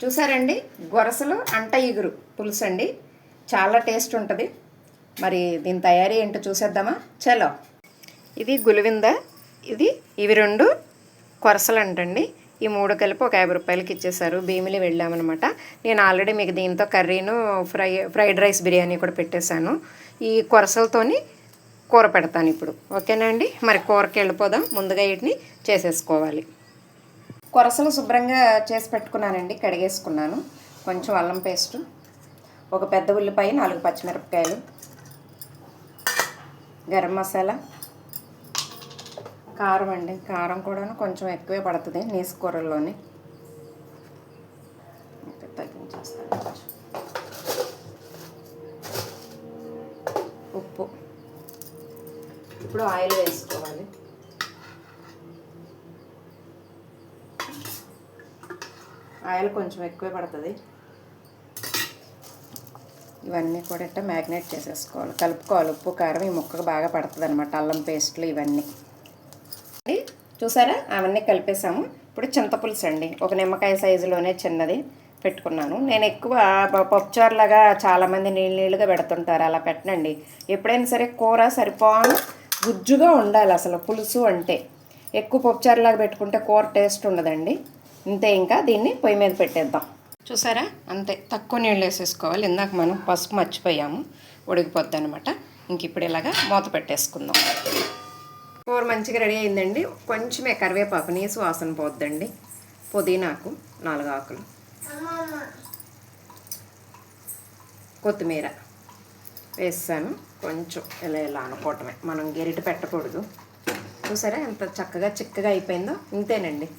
చూసారండి, గొరసలు అంట ఇగురు పులుసు అండి. చాలా టేస్ట్ ఉంటుంది. మరి దీని తయారీ ఏంటో చూసేద్దామా? చలో. ఇది గులివింద, ఇవి రెండు కొరసలు అంటండి. ఈ మూడు కలిపి ఒక 50 రూపాయలకి ఇచ్చేసారు. భీమిలి వెళ్ళామన్నమాట. నేను ఆల్రెడీ మీకు దీంతో కర్రీను ఫ్రైడ్ రైస్ బిర్యానీ కూడా పెట్టేశాను. ఈ కొరసలతోని కూర పెడతాను ఇప్పుడు. ఓకేనా అండి? మరి కూరకి వెళ్ళిపోదాం. ముందుగా వీటిని చేసేసుకోవాలి. కొరసలు శుభ్రంగా చేసి పెట్టుకున్నానండి, కడిగేసుకున్నాను. కొంచెం అల్లం పేస్టు, ఒక పెద్ద ఉల్లిపాయ, 4 పచ్చిమిరపకాయలు, గరం మసాలా, కారం అండి. కారం కూడా కొంచెం ఎక్కువే పడుతుంది నీసు కూరల్లోని. తగ్గించేస్తాను. ఉప్పు. ఇప్పుడు ఆయిల్ వేసుకోవాలి. ఆయిల్ కొంచెం ఎక్కువే పడుతుంది. ఇవన్నీ కూడా ఇట్లా మ్యాగ్నేట్ చేసేసుకోవాలి, కలుపుకోవాలి. ఉప్పు కారం ఈ ముక్కకు బాగా పడుతుంది అనమాట. అల్లం పేస్ట్లు ఇవన్నీ చూసారా, అవన్నీ కలిపేసాము. ఇప్పుడు చింతపులుసు అండి, ఒక నిమ్మకాయ సైజులోనే చిన్నది పెట్టుకున్నాను. నేను ఎక్కువ పప్పుచారులాగా చాలామంది నీళ్ళుగా పెడుతుంటారు, అలా పెట్టనండి. ఎప్పుడైనా సరే కూర సరిపోను గుజ్జుగా ఉండాలి. అసలు పులుసు అంటే ఎక్కువ పప్పుచారులాగా పెట్టుకుంటే కూర టేస్ట్ ఉండదండి. ఇంతే, ఇంకా దీన్ని పొయ్యి మీద పెట్టేద్దాం. చూసారా, అంతే. తక్కువ నీళ్ళు వేసేసుకోవాలి. ఇందాక మనం పసుపు మర్చిపోయాము, ఉడికిపోద్ది అనమాట. ఇంక ఇప్పుడు ఇలాగా మూత పెట్టేసుకుందాం. కూర మంచిగా రెడీ అయిందండి. కొంచెమే కరివేపాకు, నీసు వాసన పోద్దండి. పుదీనాకు 4 ఆకులు, కొత్తిమీర వేసాను. కొంచెం ఇలా అనుకోవటమే, మనం గెరిట పెట్టకూడదు. చూసారా ఎంత చక్కగా చిక్కగా అయిపోయిందో. ఇంతేనండి.